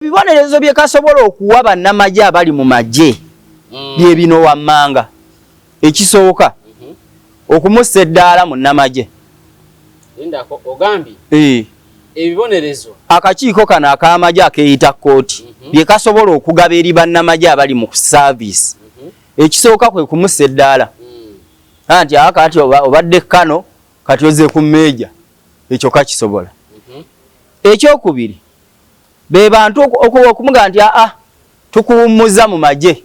Bibonerezo bye kasobola okuwa bannamagye abali mu magye bye bino wammanga. Ekisooka okumussa eddaala mu nnamagye. Ndako ogambi ebibonerezo akakiiko kano ak'amagye akeeyita kkooti bye kasobola okugaba eri bannamagye abali mu saavisi. Ekisooka kwe kumussa eddaala anti akati obadde kano kati ozze ku mmeeja ekyo kakisobola. Ekyokubiri be bantu okumuga nti tukuwummuza mu magye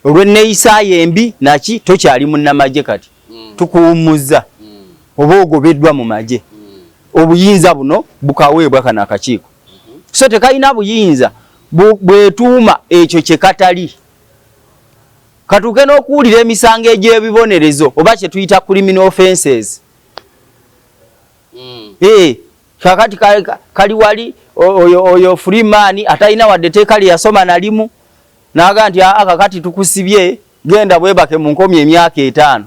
olw'enneeyisa embi naki tokyali munnamagye kati tukuwummuza oba ogobeddwa mu magye. Obuyinza buno bukaweebwa kano akakiiko. So tekalina buyinza bwetuuma ekyo kye katali. Katuuke n'okuwulira emisango egy'ebibonerezo oba kye tuyita criminal offences. Kakati kali wali oyo Freeman atalina wadde teeka lye yasoma nalimu n'aga nti kakati tukusibye genda bwebake mu nkomyi emyaka 5.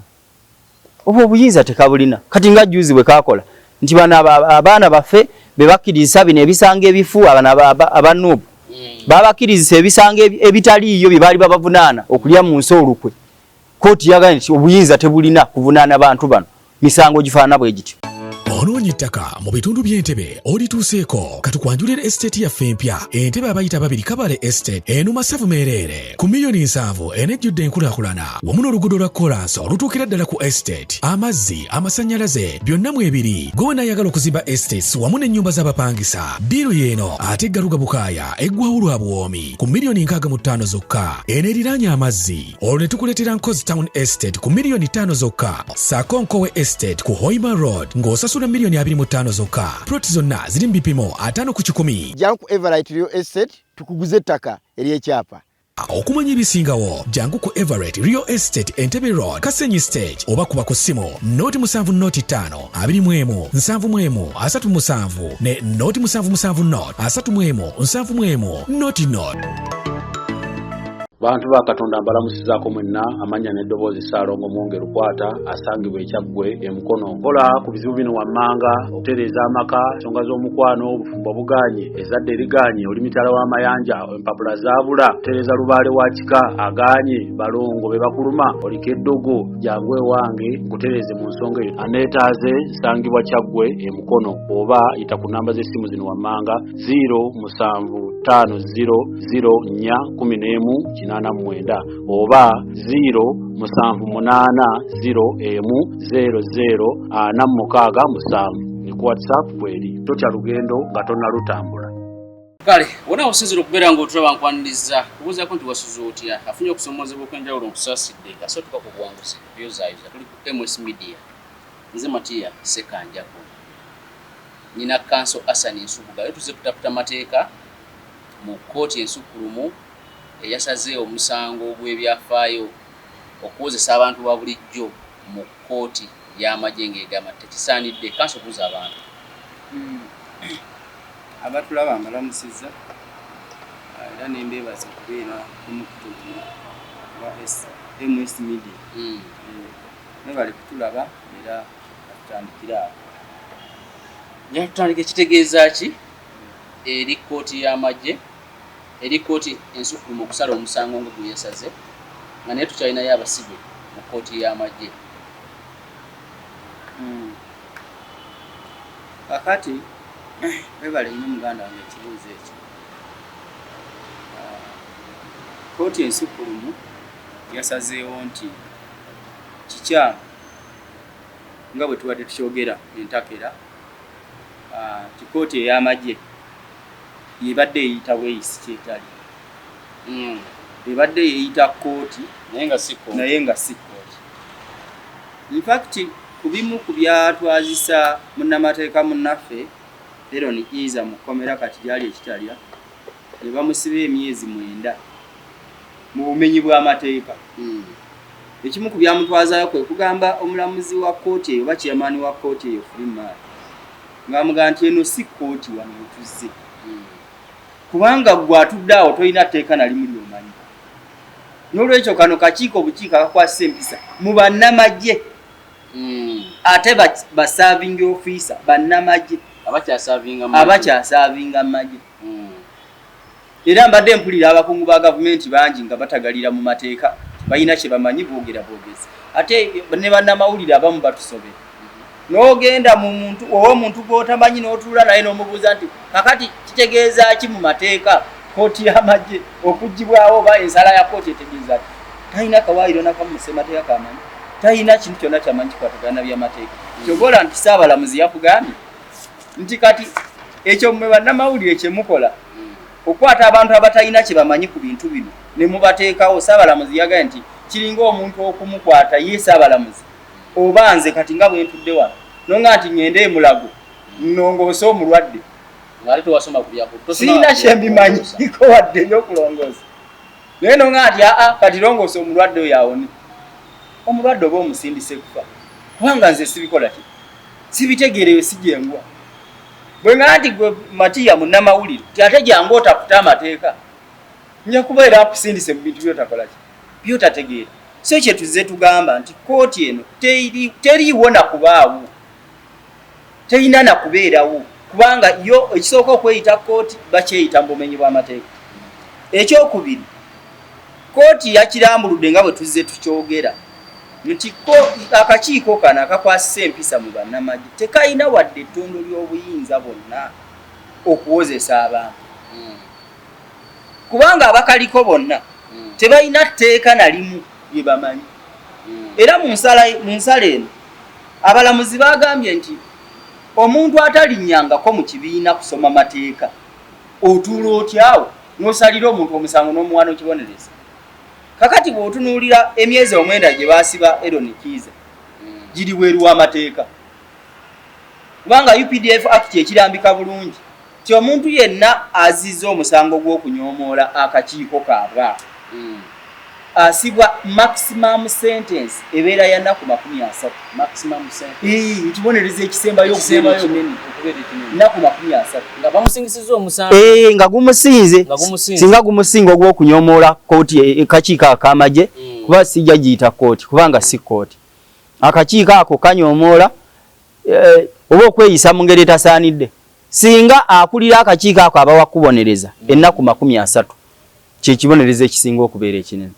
Obwo obuyinza tekabulina. Kati nga juzi bwe kakola nti bano abaana baffe be bakkiriza bino ebisango ebifu abanuubu babakkiriza ebisango ebitaliiyo bye baali babavunaana okulya mu nsi olukwe. Kooti yagambye nti obuyinza tebulina kuvunaana bantu bano misango gifaanana bwe gityo. Onoonya ettaka mu bitundu by'Entebbe olituuseeko katukwanjulira estate yaffe empya Entebbe abayita babiri Kabale estate enuma Ssavu Meerere ku $7,000,000 enejjudde enkulaakulana wamu n'oluguudo lwa kolansi olutuukira ddala ku estate amazzi amasannyalaze byonna mu ebiri gwe n'ayagala okuzimba estates wamu n'ennyumba z'abapangisa diiru yeeno ate Galuga Bukaaya eggwawo lwa buwoomi ku $65,000 zokka eneriraanye amazzi olwo ne tukuleetera Nkozi Town estate ku $5,000,000 zokka ssaako Nkowe estate ku Hoima road ng'osasula $25,000 zokka. Ploti zonna ziri mu bipimo 5 ku 10. Jangu Everett Real Estate tukuguze ettaka ery'ekyapa. Okumanya ebisingawo jangu ku Everett Real Estate Entebbe Road Kasenyi Stage oba kuba ku ssimu noti 7 noti 5 21 71 37 ne noti 77 noti 31 71 noti noti. Bantu ba Katonda mbalamusizaako mwenna amanya n'eddoboozi Ssaalongo Mwongere Kwata asangibwa ekyaggwe emukono. Kola ku bizibu bino wammanga okutereeza amaka, ensonga z'omukwano, obufumbo buganye, ezzadde eriganye, oli mitala w'amayanja, empapula zaabula, okutereeza lubaale wa kika aganye, balongo be bakuluma, oliko eddogo jangu ewange nkutereeze mu nsonga eyo. Aneetaaze sangibwa kyaggwe emukono oba yita ku namba z'essimu zino wammanga 075000411 oba 078010046 ni ku WhatsApp kweri totya lugendo nga tonnalutambula. Kale wona osinzira okubeera ng'otulaba nkwaniriza kubuuzaako nti wasuze otya afunye okusomozebwa okw'enjawulo nkusaasidde kasootuka ku buwanguzi byozaayoza tuli ku MS Media. Nze Matiya Sekanjako nina Kanso Asani Nsubuga tuze kutaputa mateeka mu kkooti ensukkulumu eyasaze omusango gw'ebyafaayo okuwozesa abantu ba bulijjo mu kkooti y'amagye ng'egamba tekisaanidde. Kanso kuza abantu abatulaba mbalamusizza era nembeebaza okubeera omukutumu wa MS Media nebali kutulaba era atutandikira awo. Yatutandika ekitegeeza ki eri kkooti y'amagye eri kkooti ensukkulumu okusala omusango nga gwe yasaze nga naye tukyalinayo abasibe mu kkooti y'amagye. Kakati webale nnyo muganda wange ekibuuzo ekyo. Kkooti ensukkulumu yasazeewo nti kikyamu nga bwe tubadde tukyogera entakera kikooti ey'amagye yebadde eyita bweyisi kyetali ebadde yeyita kkooti naye nga si kkooti. In fact ku bimu ku byatwazisa munnamateeka munnaffe Aaron Eaza mu kkomera kati gyali ekitalya ne bamusiba emyezi 9 mu bumenyi bw'amateeka. Ekimu ku byamutwazayo kwe kugamba omulamuzi wa kkooti eyo oba chairman wa kkooti eyo Freeman ng'amugamba nti eno si kkooti wano wetuzze kubanga gwe atudde awo tolina tteeka na limu ly'omanyi. N'olwekyo kano kakiiko obukiiko akakwasa empisa mu bannamagye ate baserving officer bannamagye abakyasavinga magye era mbadde mpulira abakungu ba gavumenti bangi nga batagalira mu mateeka balina kye bamanyi boogera boogezi ate ne bannamawulire abamu batusobera n'ogenda mu muntu omuntu gw'otamanyi n'otuula naye n'omubuuza nti kakati kitegeeza ki mu mateeka kooti y'amagye okuggibwawo oba ensala ya kooti etegeeza ti talina kawaayiro nakamu mu ssemateeka kamanyi talina kintu kyonna kyamanyi kikwatagana byamateeka kyobola nti saabalamuzi yakugambye nti kati ekyo mmwe bannamawulire kyemukola okwata abantu abatalina kye bamanyi ku bintu bino ne mubateekawo saabalamuzi yagambye nti kiringa omuntu okumukwata ye saabalamuzi oba nze kati nga bwe ntudde wano nonga nti ngende emulago nnongoose omulwadde sirina kyembimanyiko wadde ebyokulongoosa naye nonga nti kati longoose omulwadde oyo awone omulwadde oba omusindise kufa kubanga nze sibikola ti sibitegeereyo sijengwa bwe nga nti gwe Matiya munnamawulire ti ate jangu otakuta amateeka nja kubeera akusindise mu bintu byotakola ki byotategeera so kye tuzze tugamba nti kooti eno teriiwo nakubaawo terina nakubeerawo kubanga yo ekisooka okweyita kooti bakyeyita mu bumenyi bw'amateeka ekyokubiri kooti yakirambuludde nga bwe tuzze tukyogera nti akakiiko kano akakwasisa empisa mu bannamagye tekayina wadde ettondo ly'obuyinza bonna okuwozesa abantu kubanga abakaliko bonna tebalina tteeka na limu lye bamanyi era mu nsala eno abalamuzi bagambye nti omuntu atalinnyangako mu kibiina kusoma mateeka otuula otyawo n'osalira omuntu omusango n'omuwa n'okibonereza kakati bw'otunuulira emyezi 9 gye baasiba Aaron Kiiza giri bweru w'amateeka kubanga UPDF Act ekirambika bulungi ti omuntu yenna azizza omusango gw'okunyoomoola akakiiko kaabwe asibwa maximum sentence ebeera ya nnaku 30 maximum sentence nkibonereza ekisembayo okubeera kinene nnaku 30 nga bamusingisiza omusango nga gumusinze singa gumusinga ogw'okunyoomoola kooti kakiiko akamagye kuba sijja giyita kooti kubanga si kooti akakiiko ako kanyoomoola oba okweyisa mu ngeri etasaanidde singa akulira akakiiko ako abawa kubonereza ennaku 30 kyekibonereza ekisinga okubeera ekinene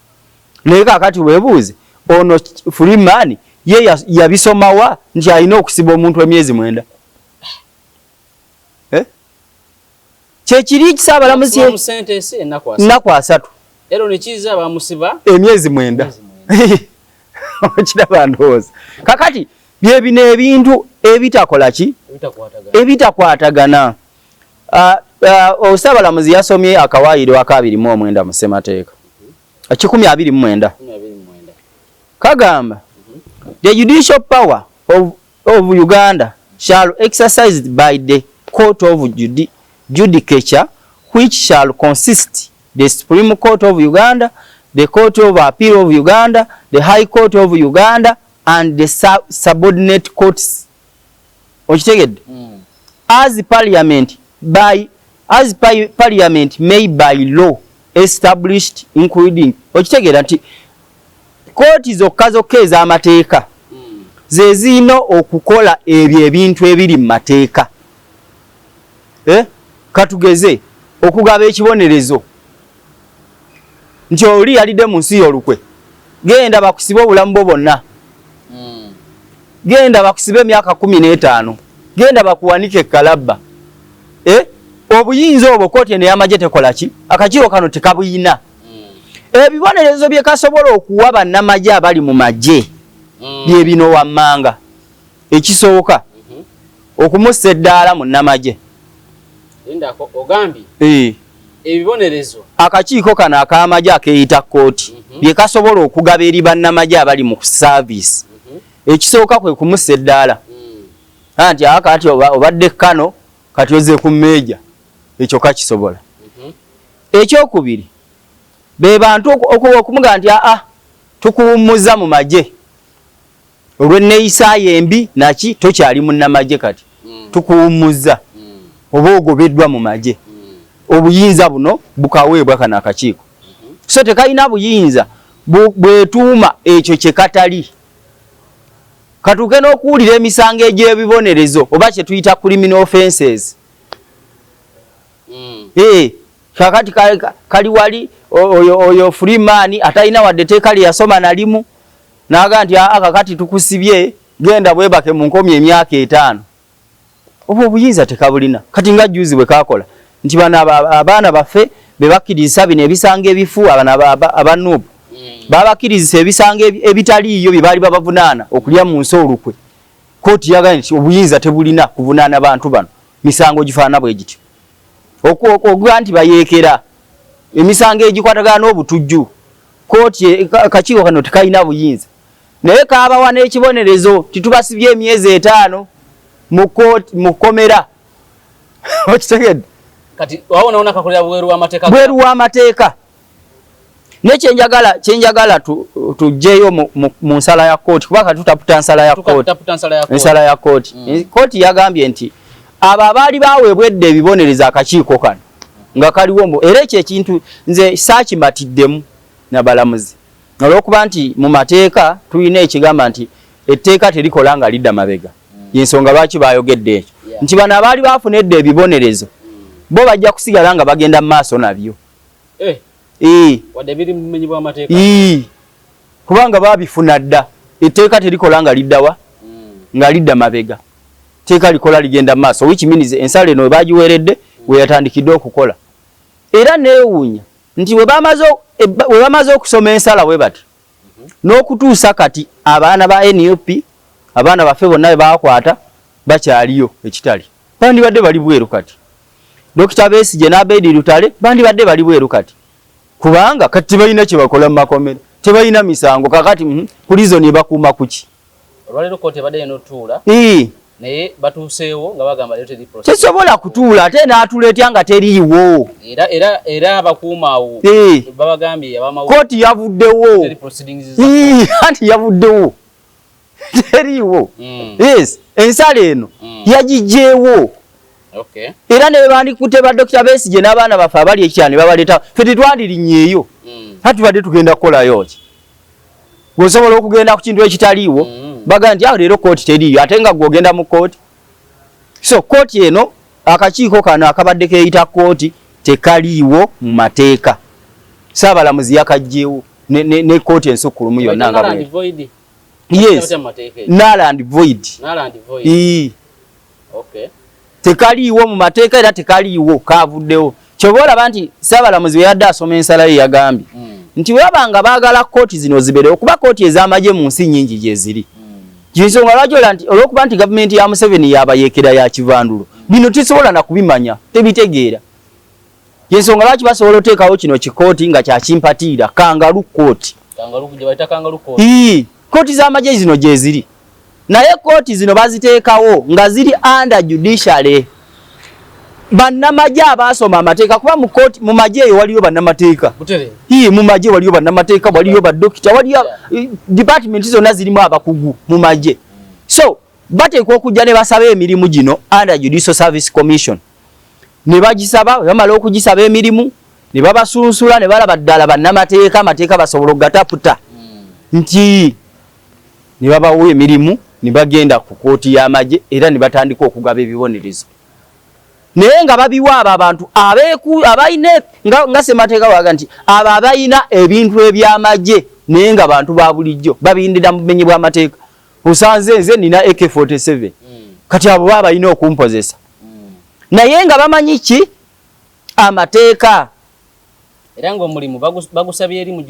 naye kakati weebuuze ono Freeman ye yabisomawa nti alina okusiba omuntu emyezi 9 kyekiri kisaabalamuzi ennaku 3 Aaron Kiiza bamusiba emyezi 9 okiraba ndowooza kakati bye bino ebintu ebitakola ki ebitakwatagana osaabalamuzi yasomye akawaayiro aka 29 mu ssemateeka 129 kagamba the judicial power of Uganda shall exercised by the court of judicature which shall consist the Supreme Court of Uganda, the Court of Appeal of Uganda, the High Court of Uganda and the subordinate courts. Okitegedde? As parliament may by law established including okitegeera nti kooti zokka ez'amateeka ze zirina okukola ebyo ebintu ebiri mu mateeka katugeze okugaba ekibonerezo nti oli yalidde mu nsi y'olukwe genda bakusibe obulamu bwo bwonna genda bakusibe emyaka 15 genda bakuwanike kalabba obuyinza obwo kooti eno y'amagye tekola ki akakiiko kano tekabuyina ebibonerezo bye kasobola okuwa bannamagye abali mu magye bye bino wammanga ekisooka okumussa eddaala mu nnamagye ebibonerezo akakiiko kano ak'amagye akeeyita kooti bye kasobola okugaba eri bannamagye abali mu saavisi ekisooka kwe kumussa eddaala anti akati obadde kano kati oze ku mmeeja ekyo kakisobola ekyokubiri be bantu okumuga nti tukuwummuza mu magye olw'enneeyisa embi naki tokyali munnamagye kati tukuwummuza oba ogobeddwa mu magye obuyinza buno bukaweebwa kano akakiiko so tekalina buyinza bwetuuma ekyo kye katali katuuke n'okuwulira emisango egy'ebibonerezo oba kye tuyita criminal offences kakati kali wali oyo Freeman atalina wadde teeka liyasoma nalimu naga nti akakati tukusibye genda bwebake mu nkomye emyaka 5 obwo obuyinza tekabulina kati nga juzi bwe kakola nti bana abaana baffe bebakiriza bino ebisanga ebifu abanubu babakiriza ebisanga ebitaliyo bibali babavunaana okulya mu nsolukwe koti yaga nti obuyinza tebulina kuvunaana abantu bano misango gifaana bwe gityo okugwa nti bayekera emisango egikwatagana n'obutujju koti kakiiko kano tekayina buyinza naye kaabawa n'ekibonerezo titubasibye emyezi 5 mu kkomera okitegedde kati waona kakolera bweru w'amateeka nekyenjagala tujjeyo mu nsala ya kooti kubanga tutaputa nsala ya kooti kooti yagambye nti abo abaali baweebwedde ebibonereza akakiiko kano nga kaliwo era ekyo ekintu nze saakimatiddemu nabalamuzi olw'okuba nti mu mateeka tulina ekigamba nti etteeka terikola nga lidda mabega yensonga lwaki bayogedde ekyo nti bano abaali bafunedde ebibonerezo bo bajja kusigala nga bagenda mu maaso nabyo wadde biri mu bumenyi bw'amateeka kubanga babifuna dda etteeka terikola nga liddawa nga lidda mabega teeka likola ligenda mu maaso which means ensala eno webagiweeredde weyatandikidde okukola era neewuunya nti we bamaze okusoma ensala we bati n'okutuusa kati abaana ba NUP abaana baffe bonna bebakwata bakyaliyo ekitali bandibadde bali bweru kati Dr. Besigye n'Abedi Lutale bandibadde bali bweru kati kubanga kati tebalina kye bakola mu makomera tebalina misango kakati prison bakuuma kuki olwalero kote badde n'otuula naye batuuseewo nga bagamba lero teri process tesobola kutuula ate n'atuleetya nga teriiwo era abakuumaawo babagambye abamawo kooti yavuddewo anti yavuddewo teriiwo yes ensala eno yagijjeewo era ne bandikute ba Dr. Besigye n'abaana baffe abali ekyani babaleeta ffe tetwandirinnyeeyo ate badde tugenda kukolayo ki gwosobola okugenda ku kintu ekitaliiwo baga nti leero kooti teriiyo ate nga gwogenda mu kooti so kooti eno akakiiko kano akabadde keeyita kooti tekaliiwo mu mateeka saabalamuzi yakagjeewo ne kooti ensukkulumu yonna nga yes null and void tekaliiwo mu mateeka era tekaliiwo kavuddewo kyoba olaba nti saabalamuzi yadde asoma ensala ye yagambye nti webanga baagala kooti zino ziberewo kuba kooti ez'amagye mu nsi nnyingi gye ziri ensonga lwaki olw'okuba nti gavumenti ya Museveni yabayeekera ya kivandulo bino tisobola na kubimanya tebitegeera ensonga lwaki basobola oteekawo kino kikooti nga kyakimpatiira kangalu kooti kooti z'amagye zino gye ziri naye kooti zino baziteekawo nga ziri under judiciary bannamagye abaasoma amateeka kuba mu magye eyo waliyo bannamateeka mu magye waliyo bannamateeka waliyo badokita waliyo department zonna zirimu abakugu mu magye so bateekwa okujja ne basaba emirimu gino under Judicial Service Commission ne bagisaba bamala okugisaba emirimu ne babasunsula ne balaba ddala bannamateeka amateeka basobola ogataputa nti ne babawo emirimu ne bagenda ku kooti y'amagye era ne batandika okugaba ebibonerezo naye nga babiwa abo abantu abayina nga ssemateeka waga nti abo abayina ebintu eby'amagye naye nga bantu ba bulijjo babindira mu bumenyi bw'amateeka osanze nze nina AK47 kati abo baba balina okumpozesa naye nga bamanyi ki amateeka era ng'omulimu bagusabye eri mu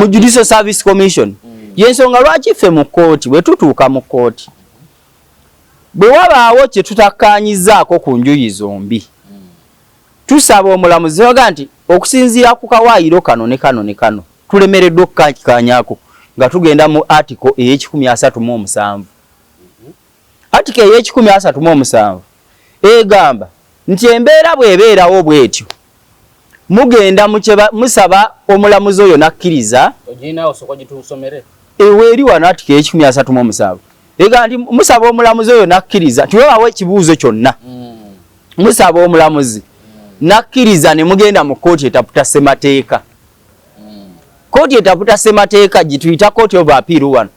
Judicial Service Commission yensonga lwaki ffe mu kooti bwe tutuuka mu kooti bwe wabaawo kye tutakkaanyizaako ku njuyi zombi tusaba omulamuzi waga nti okusinziira ku kawaayiro kano ne kano ne kano tulemereddwa okukikaanyaako nga tugenda mu article ey'ekikumi-37 article ey'ekikumi-37 egamba nti embeera bw'ebeerawo bw'etyo mugenda musaba omulamuzi oyo nakkiriza eweeri wano article ey'ekikumi-37 ega nti musaba omulamuzi oyo nakkiriza tiwebawo ekibuuzo kyonna musaba omulamuzi nakkiriza ne mugenda mu kooti etaputa ssemateeka kooti etaputa ssemateeka gituyita kooti of appeal wano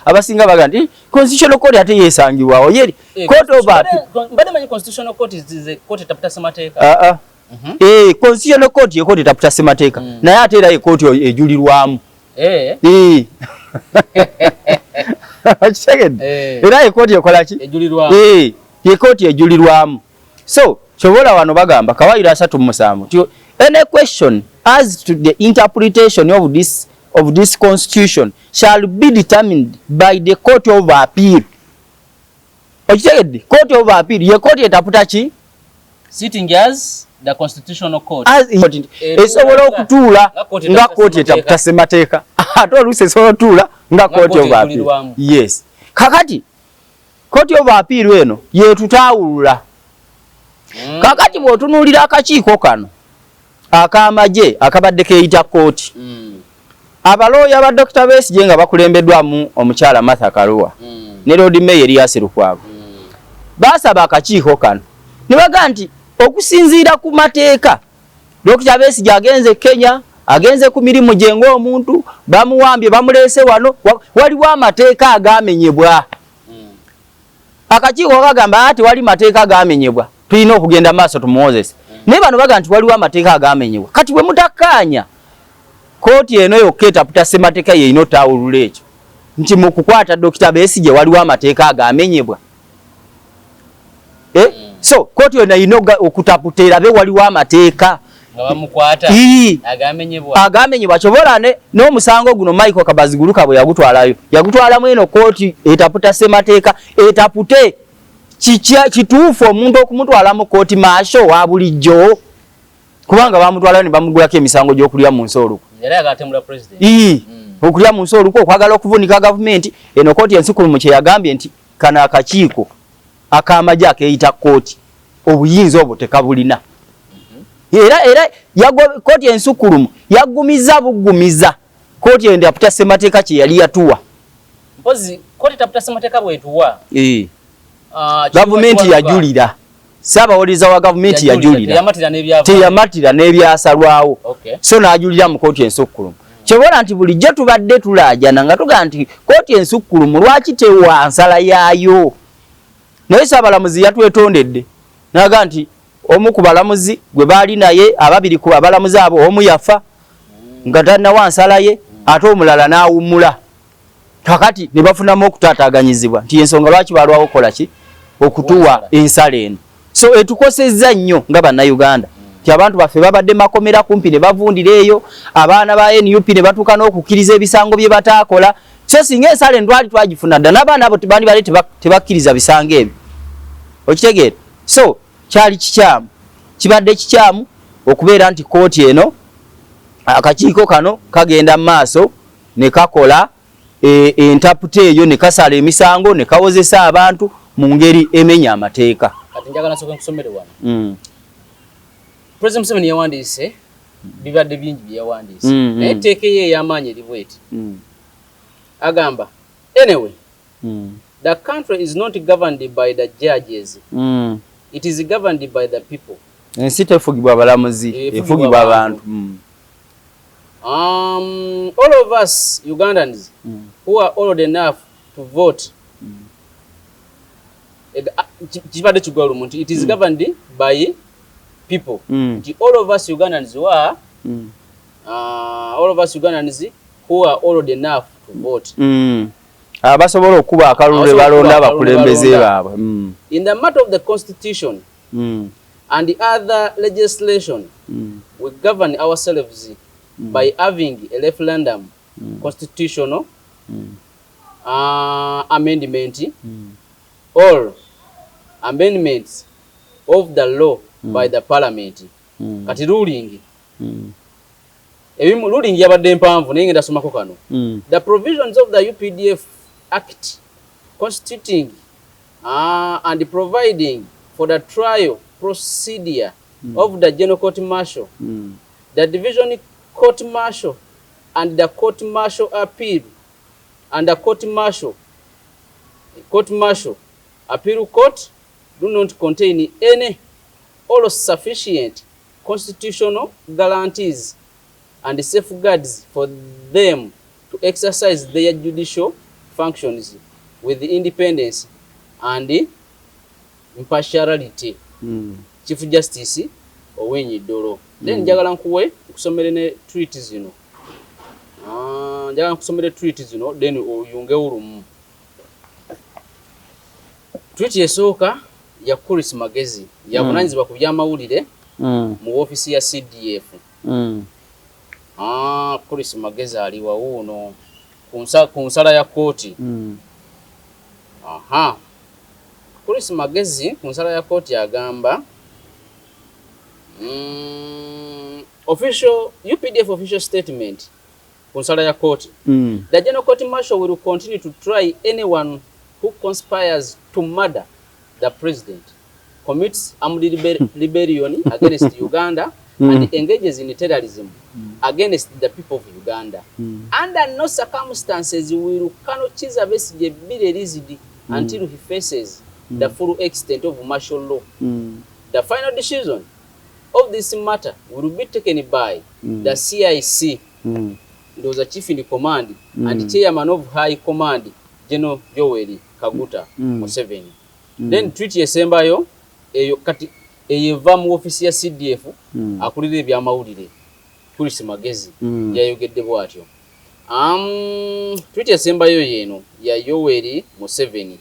abasinga baga nti constitutional court ate yeesangibwawo yeri court of appeal mbadde manyi constitutional court is court etaputa ssemateeka Constitutional Court ye court etaputa semateeka naye ate era ye court ejulirwamu era ye court ekola ki ye court ejulirwamu. So chobola wano bagamba kawaida 3:7 any question as to the interpretation of this constitution shall be determined by the court of appeal. Okitegedde court of appeal ye court etaputa ki sitting as the constitutional court esobola okutuula nga court etaputa semateeka ate oluusi esobola okutuula nga court of appeal. Yes, kakati court of appeal eno yetutaawulula. Kakati bw'otunuulira akakiiko kano ak'amagye akabadde keeyita kooti abalooya ba Dr. Besigye nga bakulembeddwamu omukyala Martha Karua ne Lord Mayor Erias Lukwago baasaba akakiiko kano ne baga nti okusinziira ku mateeka Dr. Besigye agenze Kenya, agenze ku mirimu gye ng'omuntu, bamuwambye bamuleese wano, waliwo amateeka agaamenyebwa. Akakiiko kagamba ati wali mateeka agaamenyebwa tulina okugenda maaso tumuwozese. Naye bano baga nti waliwo amateeka agaamenyebwa. Kati bwe mutakkaanya kooti eno yokka etaputa ssemateeka ye ino taawulula ekyo nti mu kukwata Dr. Besigye waliwo amateeka agaamenyebwa. So kooti eno ino okutaputa erabe waliwo amateeka nga bamukwata agamenyebwa. Kyobola n'omusango guno Michael Kabaziguluka bwe yagutwalamu eno kooti etaputa ssemateeka etapute kituufu omuntu okumutwala mu kooti maasho wa bulijjo kubanga bamutwalayo ne bamugulako emisango gy'okulya mu nsi oluku era yagatemula president okulya mu nsi oluku okwagala okuvunika gavumenti. Eno kooti ensukulumu kye yagambye nti kana akakiiko ak'amagye akeeyita kooti obuyinza obwo tekabulina. Era kooti ensukulumu yagumiza kooti eno yaputa ssemateeka kye yali yatuwa. Mpozi kooti taputa ssemateeka bwetuwa gavumenti yajulira. Saabawoliza wa gavumenti yajulira teyamatira n'ebyasalwawo. So n'ajulira mu kooti ensukulumu. Kyobola nti bulijjo tubadde tulaajana nga tugaa nti kooti ensukulumu lwaki tewa nsala yaayo. Naye Saabalamuzi yatwetondedde n'aga nti omu ku balamuzi gwe baali naye ababiri ku abalamuzi abo omu yafa nga tannawa nsala ye ate omulala n'awummula. Kakati ne bafunamu okutaataaganyizibwa nti ensonga lwaki balwawo kola ki okutuwa ensala eno. So etukosezza nnyo nga bannayuganda nti abantu baffe babadde makomera kumpi ne bavundira eyo, abaana ba NUP ne batuuka n'okukkiriza ebisango bye bataakola. So singa ensala eno twali twagifuna dda n'abaana abo bali tebakkiriza bisango ebyo. Okitegeera? So kyali kikyamu, kibadde kikyamu okubeera nti kooti eno akakiiko kano kagenda mu maaso ne kakola entaputa eyo ne kasala emisango ne kawozesa abantu mu ngeri emenya amateeka. Kati njagala nsooke nkusomere wano. President Museveni yawandiise bibadde bingi bye yawandiise naye etteeka ye ey'amaanyi eri bweti agamba anyway the country is not governed by the judges. It is governed by the people. Ensi tefugibwa balamuzi, efugibwa abantu. All of us Ugandans who are old enough to vote, it is governed by people. All of us Ugandans who are old enough to vote. Abasobola okuba akalulu balonda abakulembeze baabwe. In the matter of the constitution and the other legislation, we govern ourselves by having a referendum, constitutional amendment, or amendments of the law by the parliament. Kati ruling. Ruling yabadde mpanvu naye ngenda somako kano. The provisions of the UPDF Act constituting and providing for the trial procedure of the General Court Martial, the Division Court Martial, and the Court Martial Appeal, and the Court Martial Appeal Court do not contain any or sufficient constitutional guarantees and safeguards for them to exercise their judicial functions with independence and impartiality. Chief Justice owenyiddolo. Then njagala nkuwe kusomere ne tweet zino. Njagala nkusomere tweet zino then oyunge ulumu. Tweet esooka ya Chris Magezi yavunanyizibwa ku byamawulire mu ofisi ya CDF. Chris Magezi aliwa uno ku nsala ya kooti. Chris Magezi ku nsala ya kooti agamba UPDF official statement ku nsala ya kooti. The General Court Martial will continue to try anyone who conspires to murder the president, commits armed rebellion against Uganda, and engages in terrorism against the people of Uganda. Under no circumstances will Kano Chiza Besigye be released until he faces the full extent of martial law. The final decision of this matter will be taken by the CIC, those are chief in command, and chairman of high command, General Yoweri Kaguta Museveni. Then tweet yesembayo eyo kati eyeva mu ofisi ya CDF akulira ebyamawulire Chris Magezi yayogedde bwatyo. Tweet yesembayo yeno ya Yoweri Museveni.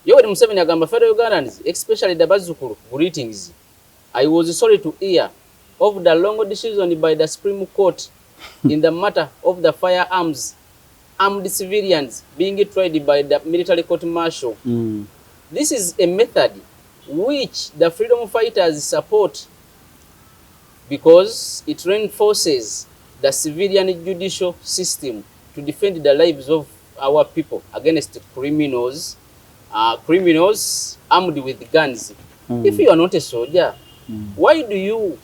Yoweri Museveni agamba fellow Ugandans, especially the Bazukulu, greetings. I was sorry to hear of the long decision by the Supreme Court in the matter of the firearms armed civilians being tried by the military court martial. This is a method which the freedom fighters support because it reinforces the civilian judicial system to defend the lives of our people against criminals armed with guns. If you are not a soldier, why do you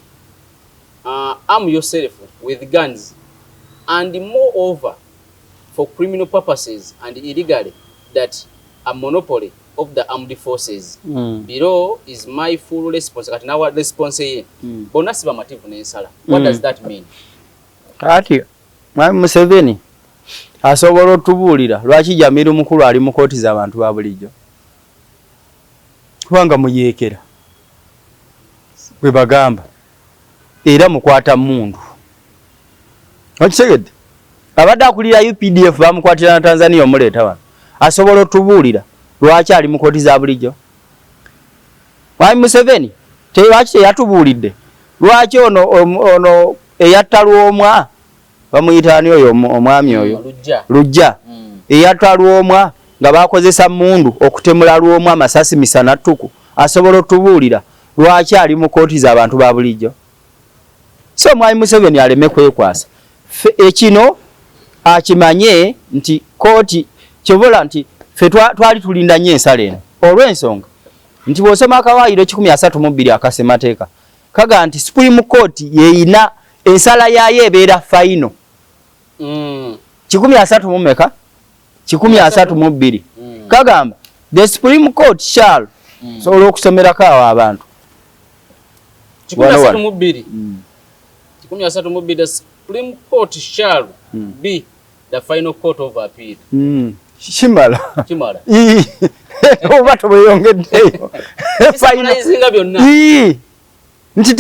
arm yourself with guns? And moreover, for criminal purposes and illegally, that a monopoly of the armed forces. Below is my full response. Kati nawa response ye. Bonasi ba mativu n'ensala. What does that mean? Kati Mwami Museveni asobola otubuulira lwaki Jamiru mukulu ali mu kooti z'abantu ba bulijjo. Kubanga muyeekera. Bwe bagamba era mukwata mundu. Okisegedde. Abadde akulira UPDF bamukwatira na Tanzania omuleeta wano. Asobola otubuulira lwaki ali mu kooti za bulijjo. Mwami Museveni lwaki yatubuulidde lwaki ono eyatta Lwomwa bamuyita ani oyo omwami oyo Lujja eyatta Lwomwa nga bakozesa mundu okutemula Lwomwa amasasi misana ttuku. Asobola otubuulira lwaki ali mu kooti z'abantu ba bulijjo. So Mwami Museveni aleme kwekwasa ekino akimanye nti kooti kivola nti fe twali tulinda nnyo ensala eno olw'ensonga nti bw'osoma akawaayiro 132 akasemateeka kaga nti Supreme Court yeeyina ensala yaayo ebeera final 132 kagamba the Supreme Court shall sobola okusomerako awo abantu 132 the Supreme Court shall be the final court of appeal. Chimala. Oba tobeyongeddeyo. Finalizinga byonna. Nti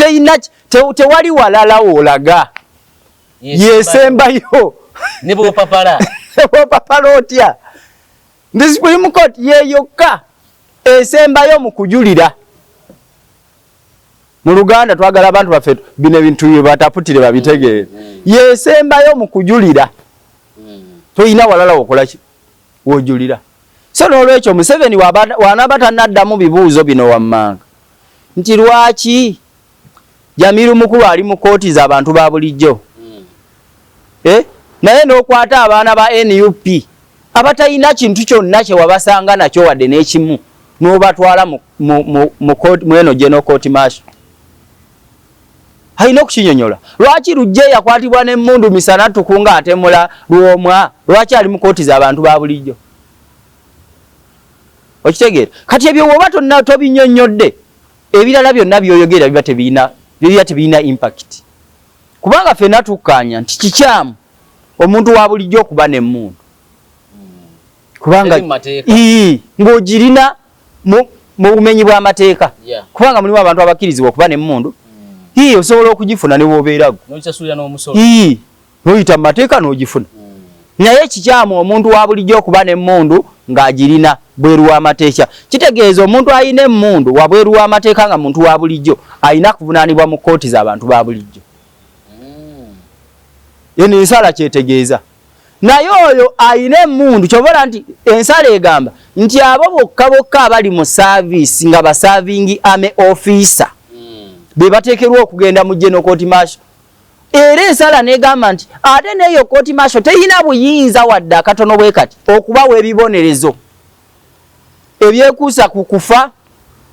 tewali walala olaga. Yesembayo. Ne bo papala. Bo papala otya. The Supreme Court yeyokka esembayo mu kujulira. Mu Luganda twagala abantu baffe bino ebintu bataputire babitegeere. Yesembayo mu kujulira. Toyina walala okola ki wojulira. So n'olwekyo Museveni w'anaaba tannaddamu bibuuzo bino wammanga nti lwaki Jamiru mukulu ali mu kooti z'abantu ba bulijjo naye n'okwata abaana ba NUP abatalina kintu kyonna kye wabasanga nakyo wadde n'ekimu n'obatwala mu eno General Court Martial. Haina okukinyonyola lwaki Lujja yakwatibwa n'emmundu misana tukunga atemula Lwomwa lwaki ali mu kooti z'abantu ba bulijjo. Okitegeera kati ebyo woba tonna tobinyonnyodde ebirala byonna byoyogera biba tebiina impact kubanga ffenna tukkaanya nti kikyamu omuntu wa bulijjo okuba n'emmundu kubanga ng'ogirina mu bumenyi bw'amateeka kubanga mulimu abantu abakkirizibwa okuba n'emmundu Hii osobola okugifuna ne wobeerago. Nokisasulira n'omusolo. Hii noyita mateeka n'ogifuna. Naye kikyamu omuntu wa bulijjo okuba n'emmundu ng'agirina bweru w'amateeka. Kitegeeza omuntu ayina emmundu wa bweru w'amateeka nga muntu wa bulijjo ayina kuvunaanibwa mu kkooti z'abantu ba bulijjo. Yeno ensala kyetegeeza. Naye oyo ayina emmundu kyobola nti ensala egamba nti abo bokka abali mu service nga basavingi ame officer be bateekerwa okugenda mu General Court Martial. Era ensala negamba nti ate neyo Court Martial teyina buyinza wadde akatono bwe kati okubawa ebibonerezo ebyekuusa ku kufa,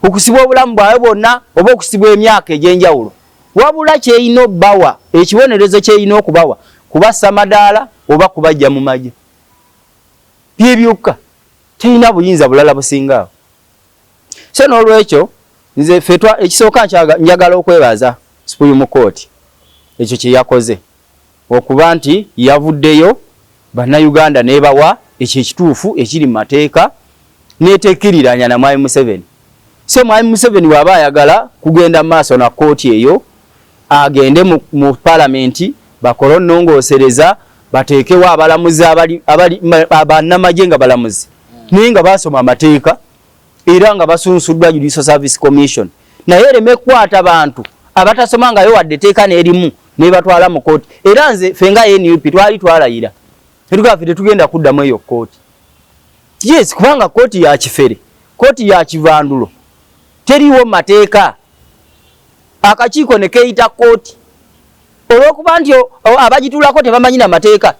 okusibwa obulamu bwawe bwonna oba okusibwa emyaka egy'enjawulo. Wabula kyeyina obbawa ekibonerezo kyeyina okubawa kubassa madaala oba kubajja mu magye. Bye byokka teyina buyinza bulala busingaawo. So n'olwekyo nze fetwa ekisooka njagala okwebaza Supreme Court ekyo kye yakoze okuba nti yavuddeyo bannayuganda nebawa ekyo ekituufu ekiri mu mateeka neteekiriranya na Mwami Museveni. So Mwami Museveni waba ayagala kugenda maaso na kooti eyo agende mu parliamenti bakolo nnongoosereza bateekewo abalamuzi abali bannamagye nga balamuzi naye nga basoma amateeka era nga basunsuddwa Judicial Service Commission. Naye ereme kwata bantu abatasomangayo wadde teeka n'erimu ne batwala mu kooti. Era nze fenga NUP twali twalayira etugafe tetugenda kuddamu eyo kooti. Yes, kubanga kooti ya kifere, kooti ya kivandulo teriwo mateeka. Akakiiko ne keeyita kooti olw'okuba nti abagituulako tebamanyi na mateeka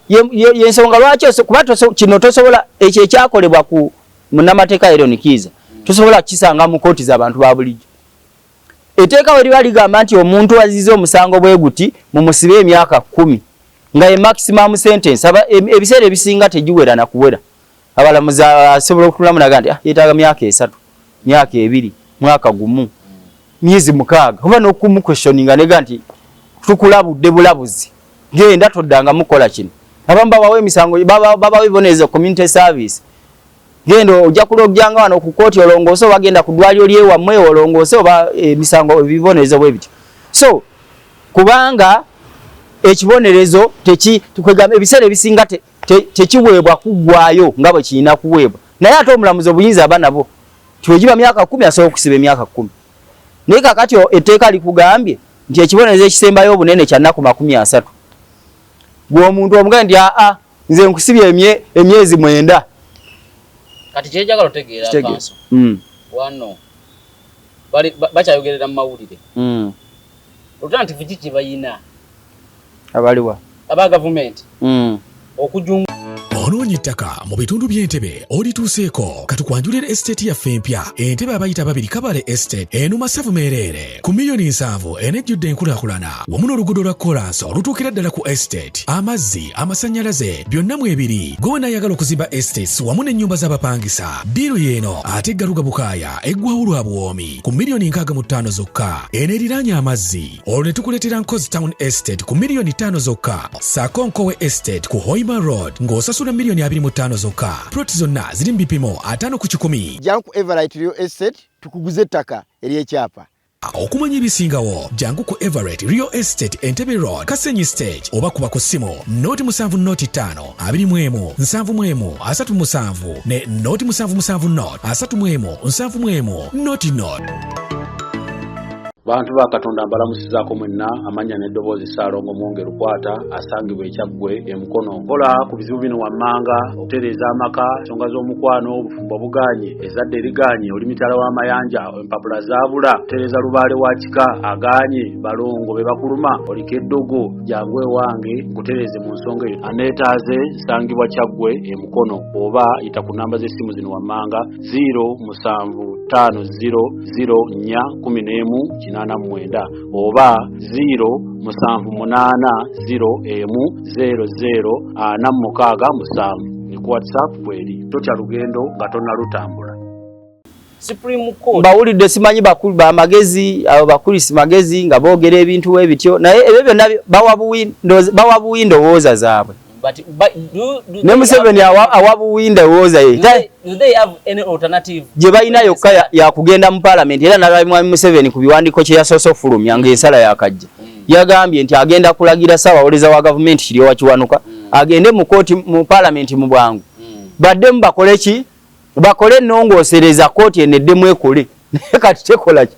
yensonga lwaki kuba kino tosobola ekyo ekyakolebwa ku munnamateeka Aaron Kiiza tosobola kisanga mu kooti z'abantu ba bulijjo. Etteeka we liba ligamba nti omuntu azize omusango bwe guti mumusibe emyaka 10 nga ye maximum sentence ebiseera ebisinga tegiwera na kuwera. Abalamuzi asobola okutulamu naga nti yeetaaga myaka 3 myaka 2 mwaka gumu myezi 6 oba n'okumu questioninga nega nti tukulabudde bulabuzi genda toddanga mukola kino. Abamu babawa emisango babawa ebibonerezo community service genda ojja kulojjanga wano ku kooti olongoose oba genda ku ddwaliro lyewammwe olongoose oba emisango ebibonerezo bwe bityo. So kubanga ekibonerezo tukwegamba ebiseera ebisinga tekiweebwa kuggwayo nga bwe kirina kuweebwa. Naye ate omulamuzi obuyinza aba nabo tiwegiba myaka 10 asobola okusiba emyaka 10. Naye kakati etteeka likugambye nti ekibonerezo ekisembayo obunene kya nnaku 30. Gwe omuntu omugambye nti nze nkusibye emyezi 9. Kati kyejagala otegeera kanso. Wano bakyayogerera mu mawulire. Alternative kiki bayina abaliwa aba government okujunga Onoonya ettaka mu bitundu by'Entebbe olituuseeko katukwanjulira estate yaffe empya Entebbe abayita 2 Kabale Estate eno Masavu Meerere ku $1,000,000 enejjudde enkulaakulana wamu n'oluguudo lwa kolansi olutuukira ddala ku estate amazzi amasannyalaze byonna mu ebiri gwe n'ayagala okuzimba estates wamu n'ennyumba z'abapangisa diiru y'eno ate Galuga Bukaaya eggwawo lwa buwoomi ku $65,000 zokka eneriraanye amazzi olwo ne tukuleetera Nkozi Town Estate ku $5,000,000 zokka ssaako Nkowe Estate ku Hoima Road ng'osasula $25,000 zokka. Ploti zonna ziri mu bipimo 5 ku 10. Jangu Everett Real Estate tukuguze ettaka ery'ekyapa. Okumanya ebisingawo jangu ku Everett Real Estate Entebbe Road Kasenyi Stage oba kuba ku ssimu noti 705 21 71 37 ne noti 770 31 71 noti not. Bantu ba Katonda mbalamusizaako mwenna amanya n'eddoboozi Ssaalongo Mwongere Lukwata asangibwa ekyaggwe emukono nkola ku bizibu bino wammanga okutereeza amaka ensonga z'omukwano obufumbo buganye ezadde eriganye oli mitala w'amayanja empapula zaabula kutereeza lubaale wa kika aganye balongo be bakuluma oliko eddogo jangu ewange nkutereeze mu nsonga eyo aneetaaze sangibwa kyaggwe emukono oba yita ku namba z'essimu zino wammanga 075000411 oba 078010046 ni ku WhatsApp kweri totya lugendo nga tonnalutambula. Supreme Court bawulidde simanyi bakulu ba magezi abo bakulisi magezi nga boogera ebintu ebityo naye ebyo byonna bawa buwindowooza zaabwe ne Museveni awabuwinda woza ye do they have any alternative je balina yokka ya kugenda mu parliament era n'abamwami Museveni ku biwandiko kye yasoso fulumya ng'ensala yakajja yagambye nti agenda kulagira ssaabawooleza wa gavumenti kiri wakiwanuka agende mu kooti mu parliament mu bwangu baddemu bakole ki bakole ennongoosereza kooti eneddemu ekole kati tekola ki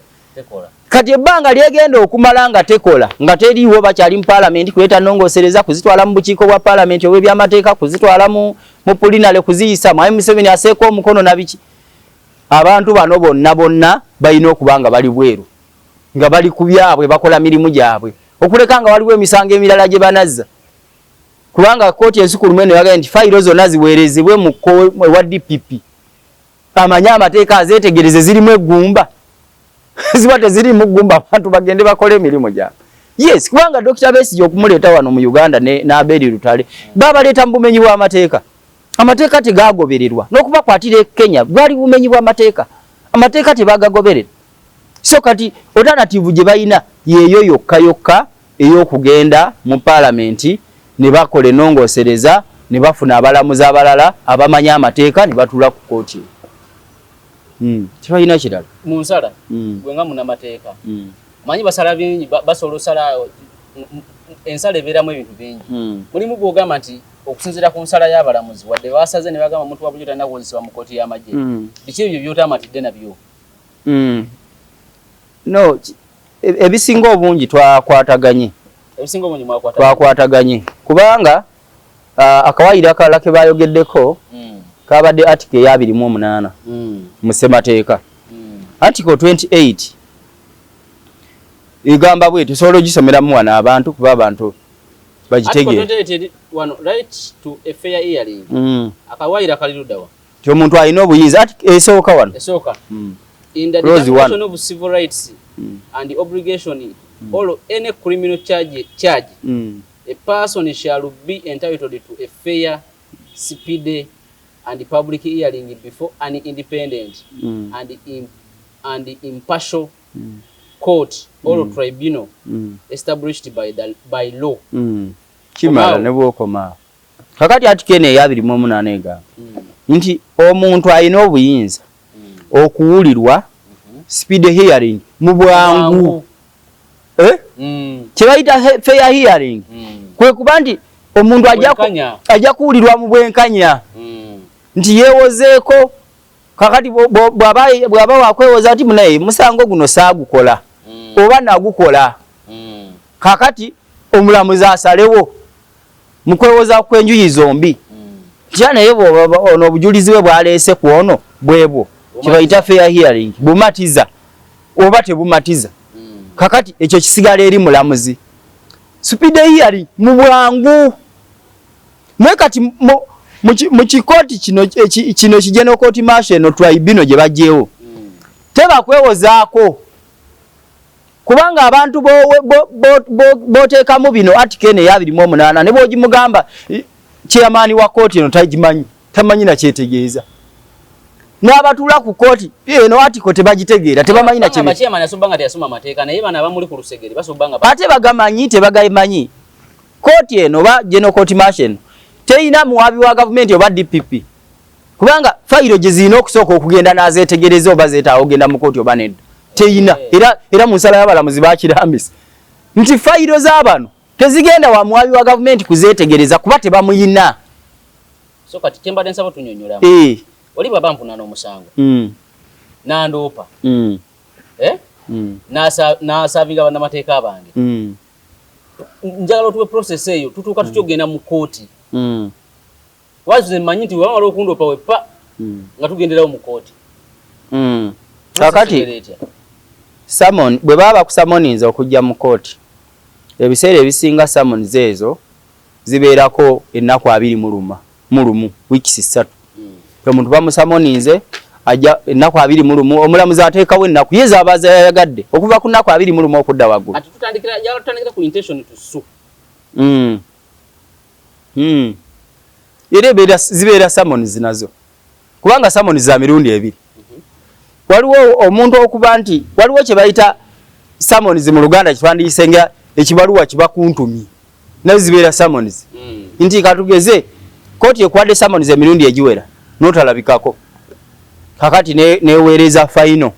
kati ebbanga lyegenda okumala nga tekola nga teriiwo bakyali mu parliament kuleeta nnongoosereza kuzitwala mu bukiiko bwa parliament obw'ebyamateeka kuzitwala mu pulinale kuziyisa mwami Museveni aseeko omukono na biki abantu bano bonna balina okuba nga bali bweru nga bali ku byabwe bakola mirimu gyabwe okuleka nga waliwo emisango emirala gye banazza kubanga kooti ensukulumu eno yagambye nti fayiro zonna ziweerezebwe mu wa DPP amanya amateeka azeetegereze zirimu eggumba ziba teziri mu ggumba abantu bagende bakole emirimu gyabwe yes kubanga Dr. Besigye okumuleeta wano mu Uganda n'Abedi Lutale babaleeta mu bumenyi bw'amateeka amateeka tegagobererwa n'okubakwatira Kenya bwali bumenyi bw'amateeka amateeka tebagagoberera so kati alternative gye balina yeeyo yokka ey'okugenda mu parliament ne bakola ennongoosereza ne bafuna abalamuzi abalala abamanya amateeka ne batuula ku kooti tebalina kirala mu nsala gwe nga munnamateeka manyi basala bingi basobola osala ensala ebeeramu ebintu bingi mulimu gw'ogamba nti okusinziira ku nsala y'abalamuzi wadde basaze ne bagamba omuntu wa bulijjo talina kukozesebwa mu kooti y'amagye biki ebyo by'otamatidde nabyo no ebisinga obungi twakwataganye kubanga akawaayiro akalala ke bayogeddeko kabadde article ya 28 mu ssemateeka article 28 igamba bwe tusobola ogisomeramu wano abantu kuba abantu bagitegeera right to a fair hearing akawaayiro akaliruddawa ti omuntu alina obuyinza esooka wano in the Declaration of Civil Rights and the obligation or any criminal charge a person shall be entitled to a fair, speedy, and public hearing before an independent and impartial court or tribunal established by law. Kimala ne bwokoma. Kakati atikene ya 28 egamba nti omuntu alina obuyinza okuwulirwa speed hearing mu bwangu kibayita fair hearing kwe kuba nti omuntu ajja kuwulirwa mu bwenkanya nti yeewozeeko kakati bw'aba wakwewoza nti munaye musango guno saagukola oba nagukola kakati omulamuzi asalewo mu kwewoza kw'enjuyi zombi tya naye ono obujulizi bwe bwaleese ku ono bwebwo kibayita fair hearing bumatiza oba tebumatiza kakati ekyo kisigala eri mulamuzi speed hearing mu bwangu naye kati mu kikooti kino General Court Martial Tribunal gye bajjeewo tebakwewozaako kubanga abantu booteekamu bino article ya 28 ne bw'ogimugamba chairman wa kooti eno tagimanyi tamanyi na kyetegeeza n'abatuula ku kooti eno article tebagitegeera tebamanyi na kyetegeeza chairman asobanga yasoma amateeka naye bana abamuli ku lusegere basobanga ate bagamanyi tebagamanyi kooti eno ba General Court Martial teina muwabi wa government oba DPP kubanga fayiro gye zirina okusooka okugenda n'azeetegereza oba zeetaaga ogenda mu kooti oba nedda teina era mu nsala y'abalamuzi bakirambisa nti fayiro z'abano tezigenda wa muwabi wa government kuzeetegereza kuba tebamuyina so kati kyembadde nsaba tunyonyola oli baba mpunana omusango nandoopa n'asaavinga bannamateeka abange njagala otuwe process eyo tutuuka tutyogenda mu kooti wazize mmanyi nti wamala okundoopa wepa nga tugenderawo mu kooti kakati summon bwe baba bakusamoninza okujja mu kooti ebiseera ebisinga summons ezo zibeerako ennaku 20 mu lumu weeks 3 omuntu bamusamoninze ajja ennaku 20 omulamuzi ateekawo ennaku yeza abaza yayagadde okuva ku nnaku 20 okudda waggulu ati tutandikira ku intention to sue era zibeera summons nazo kubanga summons za mirundi ebiri waliwo omuntu okuba nti waliwo kye bayita summons mu Luganda kitwandiyisenga ekibaluwa kiba kuntumye nazo zibeera summons nti katugeze koti ekwadde summons emirundi egiwera notalabikako kakati neweereza final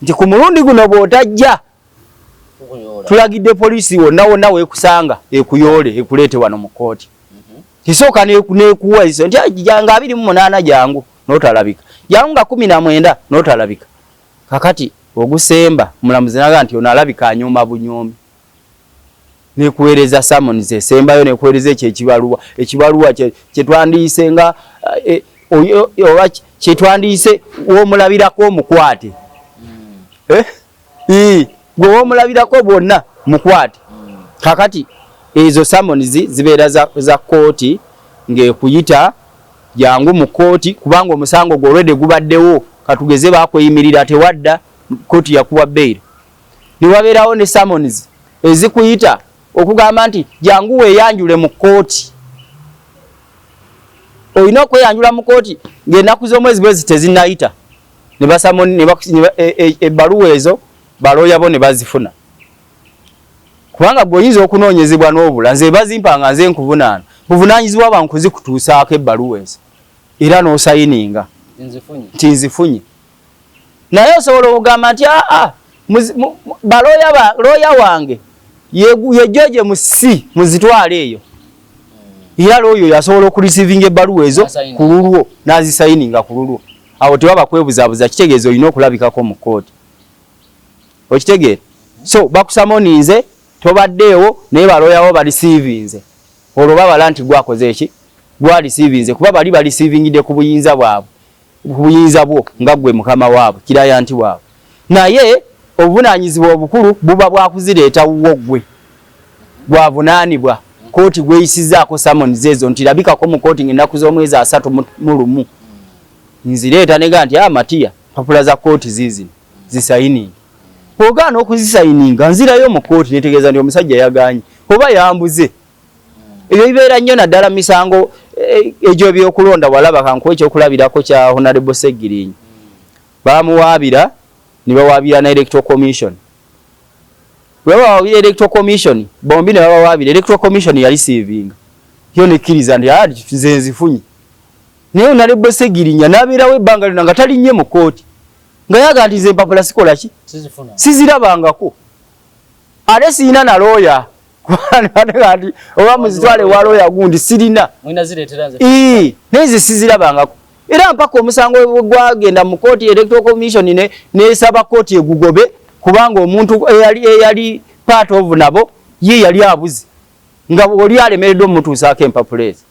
nti ku mulundi guno bw'otajja tulagidde poliisi wonna weekusanga ekuyole ekuleete wano mu kooti kisooka nekuwa iso nti janga 28 jangu notalabika jangu nga 19 notalabika kakati ogusemba mulamuzi naga nti onalabika anyuma bunyoomi nekuweereza summons esembayo nekuweereza ekibaluwa kyetwandiise nga oba kyetwandiise w'omulabirako omukwate gwe w'omulabirako bwonna mukwate kakati ezo summons zibeera za kooti ng'ekuyita jangu mu kooti kubanga omusango gwo already gubaddewo katugeze bakweyimirira tewadda kooti yakuwa bail niwabeerawo ne summons ezikuyita okugamba nti jangu weeyanjule mu kooti olina okweyanjula mu kooti ng'ennaku z'omwezi bwezi tezinnayita ebbaluwa ezo balooya bo ne bazifuna kubanga bw'oyinza okunoonyezebwa n'obula nze bazimpanga nze nkuvunaana buvunaanyizibwa bwa nkuzikutuusaako ebbaluwa ezo era n'osayininga nti nzifunye naye osobola okugamba nti looya wange yejoje mu si muzitwala eyo era looyo yasobola okurisivinga ebbaluwa ezo ku lulwo n'azisayininga ku lulwo awo tewaba kwebuzaabuza kitegeeza olina okulabikako mu kooti okitegeera so bakusamoninze tobaddeewo naye balooyawo bareceivinze olwo babala nti gwakoze eki gwareceivinze kuba bali bareceivingiddde ku buyinza bwo nga gwe mukama waabwe kiraya nti waabwe naye obuvunaanyizibwa obukulu buba bwakuzireeta wuwo gwe bwavunaanibwa kooti gweyisizaako summons ezo nti labikako mu kooti ng'ennaku z'omwezi 31 nzireeta nega nti Matiya papula za kooti ziizino zisayininga ogaana okuzisayininga nzirayo mu kooti netegeeza nti omusajja yaganye oba yambuze ebyo bibeera nnyo naddala misango egyo ebyokulonda walaba kankuwa ekyokulabirako kya Honorable Segirinnya bamuwaabira ne bawaabira na Electoral Commission bawaabira Electoral Commission bombi ne bawaabira Electoral Commission yali receiving yo nekkiriza nti nze nzifunye naye Honorable Segirinnya n'abeerawo ebbanga lino nga talinnye mu kooti nga yaga nti nze empapula sikola ki sizirabangako ate sirina na looya nti oba muzitwale wa looya gundi sirina naye nze sizirabangako era mpaka omusango gwagenda mu kooti Electoral Commission nesaba kooti egugobe kubanga omuntu eyali part of nabo ye yali abuze nga oli alemereddwa omutuusaako empapula ezo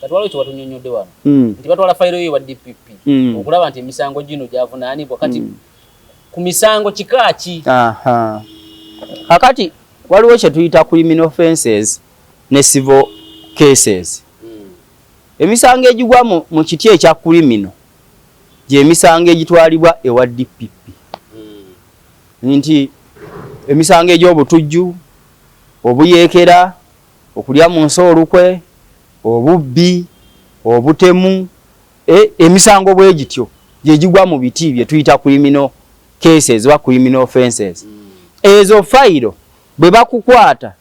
katwalo ekyo watunyonyodde wano nti batwala fayiro ye wa DPP okulaba nti emisango gino gyavunaanibwa kati ku misango kikaaki kakati waliwo kye tuyita criminal offences ne civil cases emisango egigwa mu kiti ekya criminal gy'emisango egitwalibwa ewa DPP nti emisango egy'obutujju obuyeekera okulya mu nsi olukwe obubbi obutemu emisango bwe gityo gyegigwa mu biti bye tuyita criminal cases oba criminal offences ezo fayiro bwe bakukwata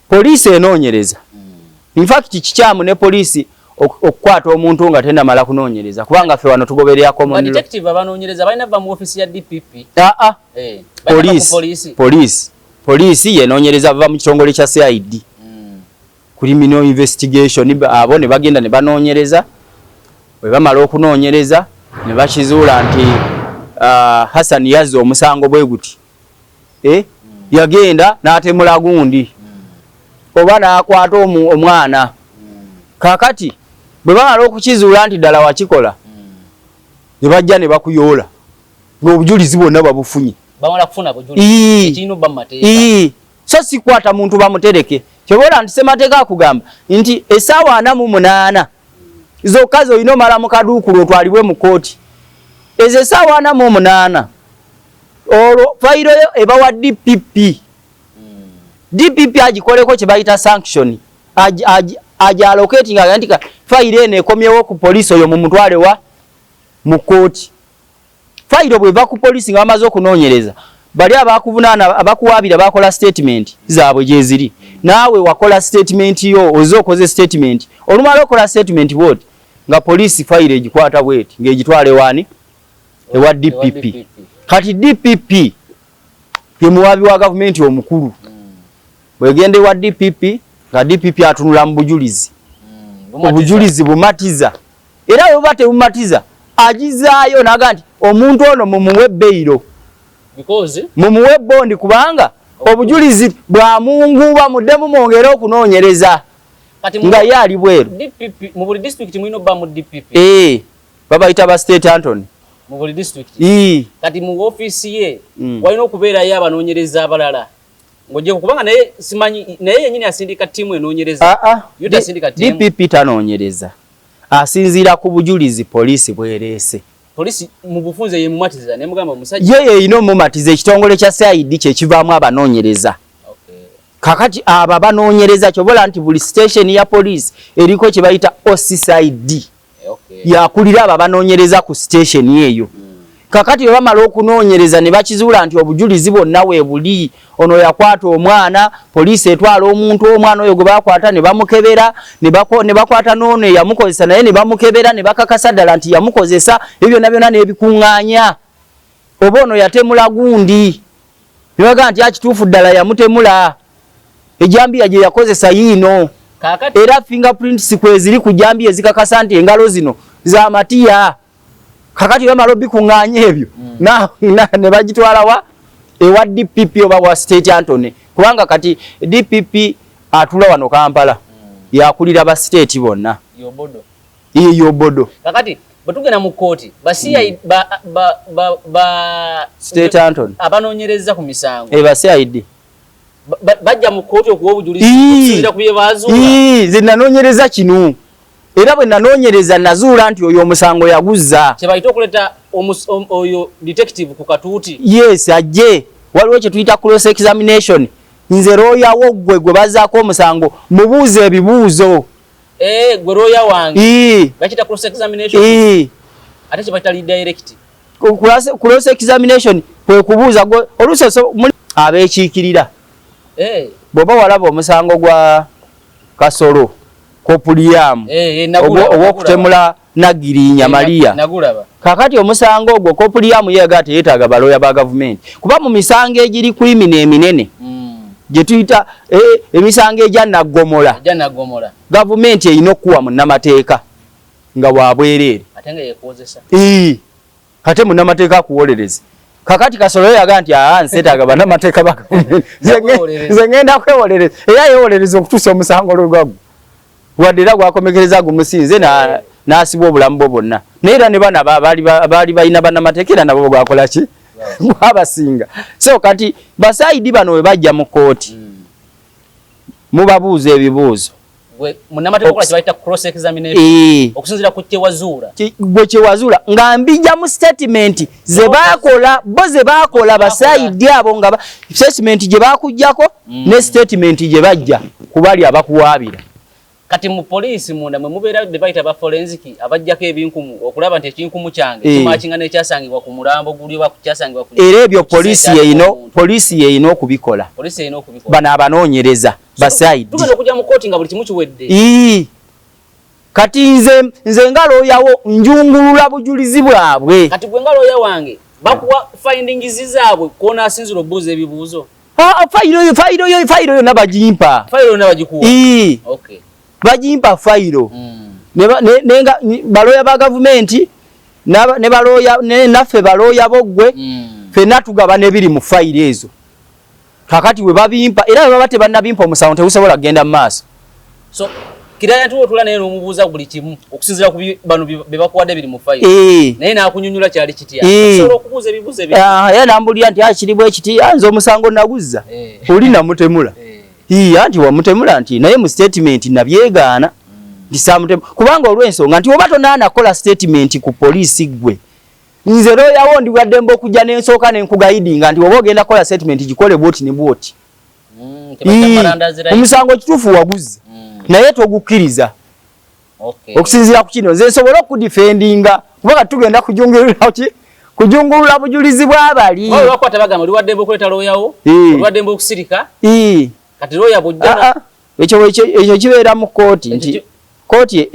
poliisi enoonyereza in fact kikyamu ne poliisi okukwata omuntu nga tennamala kunoonyereza kubanga ffe wano tugobererako detective abanoonyereza balina bva mu ofisi ya DPP poliisi yenoonyereza bava mu kitongole kya CID criminal investigation abo ne bagenda ne banoonyereza bwe bamala okunoonyereza ne bakizuula nti Hassan yazza omusango bwe guti yagenda n'atemula gundi oba n'akwata omwana kakati bwe bamala okukizuula nti ddala wakikola ne bajja ne bakuyoola ng'obujulizi bwonna babufunye bamala kufuna bujulizi ekirina obba mu mateeka so sikwata muntu bamutereke kyobola nti ssemateeka akugamba nti essaawa 48 zokka zolina omala mu kaduukulu otwalibwe mu kooti ezo essaawa 48 olwo fayiro yo eba wa DPP DPP agikoleko kye bayita sanction agyalocatinga nti fayiro eno ekomyewo ku poliisi oyo mu mutwale wa mu kooti fayiro bweva ku poliisi nga bamaze okunoonyereza bali abakuvunana abakuwabira bakola statement zaabwe jeziri naawe wakola statement yo ozokoze statement olumala okola statement bot nga police file ejikwata bweti ngejitwale wani ewa DPP kati DPP ye muwabi wa government omukulu bwegende wa DPP nga DPP atunula mbujulizi obujulizi bumatiza era yo bate bumatiza ajizaayo naganti omuntu ono mumuwe bailo because mumuwe bondi kubanga obujulizi bwa Mungu ba mudemu mwongera okunoonyereza nga yali bweru DPP mu buli district mwino ba mu DPP baba itaba state Anthony mu buli district kati mu office ye walina okubeera ya banoonyereza abalala ngoje kubanga naye simanyi naye yenyini asindika timu enoonyereza yuta asindika timu DPP tanoonyereza asinzira ku bujulizi police bwerese police mu bufunze ye mumatiza ne mugamba musajja yeye ino mumatiza ekitongole kya CID kye kivaamu abanoonyereza kakati aba banoonyereza kyobola nti buli station ya police eriko kye bayita OCSID yakulira aba banoonyereza ku station yeyo kakati bamala okunoonyereza ne bakizuula nti obujulizi bonna weebuli ono yakwata omwana police etwala omuntu omwana oyo gwe bakwata ne bamukebera ne bakwata n'ono yamukozesa naye ne bamukebera ne bakakasa ddala nti yamukozesa ebyo byonna n'ebikuŋŋaanya oba ono yatemula gundi ne bagaa nti akituufu ddala yamutemula ejambiya gye yakozesa yiino era fingerprints kweziri ku jambiya ezikakasa nti engalo zino za Matiya kakati bamala bikuŋŋaanya ebyo ne bagitwala wa ewa DPP oba wa state Anthony kubanga kati DPP atula wano Kampala yakulira ba state bonna yobodo kakati batugena mu kooti basiya state Anthony abanoonyereza ku misango ba CID bajja mu kooti okuwa obujulizi kusinzira ku bye bazuula zinanoonyereza kino era bwe nanoonyereza nazuula nti oyo omusango yaguzza kye bayita okuleta oyo detective ku katuuti yes ajje waliwo kye tuyita cross examination nze looya wo gwe bazaako omusango mubuuze ebibuuzo gwe looya wange bakita cross examination ate kye bayita redirect cross examination kwe kubuuza gwe olusoso abeekiikirira bw'oba walaba omusango gwa Kasolo Kopuliamu owokutemula Nagirinya Maria kakati omusango ogwo Kopuliamu yeegate yeetaaga balooya ba gavumenti kuba mu misango egiri criminal eminene gye tuyita emisango egya naggomola gavumenti erina okuwa munnamateeka nga bwabwereere ate munnamateeka akuwolereze kakati Kasolo yaga nti nseetaaga bannamateeka ba gavumenti nze ngenda kwewolereza era yeewolereza okutuusa omusango lwegwaggwa wadde era gwakomekereza gumusinze n'asibwa obulamu bwo bwonna naye era ne bana baali balina bannamateeka era nabo gwakola ki gwabasinga so kati basaidi bano we bajja mu kooti mubabuuza ebibuuzo okusinzira ku kyewazuula gwe kyewazuula nga mbijja mu statement ze baakola basaidi abo nga statement gye baakuggyako ne statement gye bajja kubali abakuwaabira kati mu police munda mwe mubeera be bayita ba forensic abajjako ebinkumu okulaba nti ekinkumu kyange kimakinga nekyasangibwa ku mulambo guli oba kukyasangibwa ku era ebyo police yeino okubikola bano abanoonyereza basaidi tugenda okujja mu kooti nga buli kimu kiwedde kati nze nga looyawo njungulula bujulizi bwabwe kati gwe nga looya wange bakuwa findings zaabwe koona asinzira obuuza ebibuuzo fayiro yonna bagimpa bagimpa fayiro nenga balooya ba gavumenti ne balooya naffe balooya boggwe ffenna tugaba nebiri mu fayiro ezo kakati we babimpa era we baba tebannabimpa omusango tegusobola kugenda mu maaso so kiraya tuotula naye n'omubuuza buli kimu okusinzira ku bano be bakuwadde biri mu fayiro naye n'akunyunyula kyali kitya osobola okubuuza ebibuuzo ebyo era nambulira nti akiri bwe kiti nze omusango naguzza oli namutemula anti wamutemula nti naye mu statement nabyegaana ndisamutemula kubanga olw'ensonga nti oba tonaanakola statement ku poliisi gwe nze looyawo ndibwaddemba okujja n'ensooka n'enkugaidinga nti oba ogenda kola statement gikole bwoti ne bwoti omusango kituufu waguzza naye togukkiriza okusinziira ku kino nze nsobola okudifendinga kubanga tugenda kujungirira kujungulula bujulizi bw'abali. Wao bakwata bagamba liwaddembe okuleta looyawo, liwaddembe okusirika. Kati looya bujjana. Ekyo kibeera mu kooti nti kooti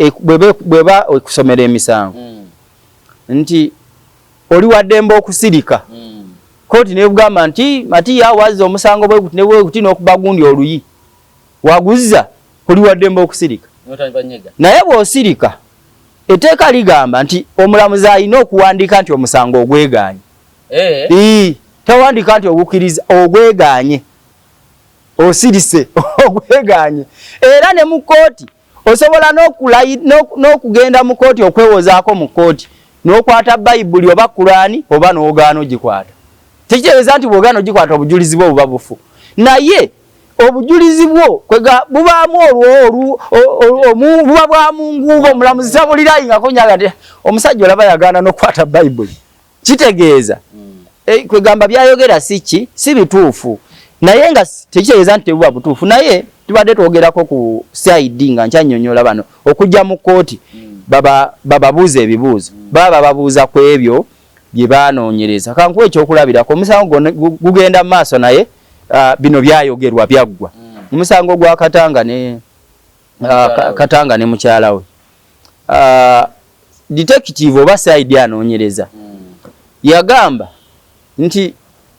bweba okusomera emisango. Nti oli waddembe okusirika. Kooti nebugamba nti Matiya wazza omusango bwe kuti nebwe kuti n'okubagundi oluyi. Waguzza oli waddembe okusirika. Naye bw'osirika etteeka ligamba nti omulamuzi alina okuwandiika nti omusango ogweganye. Tawandika nti ogukkiriza ogweganye. Osirise ogweganye. Era ne mu kooti osobola n'okugenda mu kooti okwewozaako mu kooti n'okwata Bayibuli oba Kurani oba n'ogaana ogikwata. Tekitegeeza nti bw'ogaana ogikwata obujulizi bwo buba bufu. Naye obujulizi bwo bubaamu buba bwa mungu omulamuzi tabulirayo konyaga nti omusajja olaba yagaana n'okwata Bayibuli. Kitegeeza kwegamba byayogera si bituufu. Naye nga tekitegeeza nti tebuba butuufu. Naye tubadde twogerako ku side nga nkyanyonyola bano okujja mu kooti bababuuza ebibuuzo baba babuuza ku ebyo bye baanoonyereza. Kankuwa ekyokulabirako omusango gugenda mu maaso naye bino byayogerwa byaggwa. Omusango gwa Katanga ne mukyala we. Detective oba side anoonyereza yagamba nti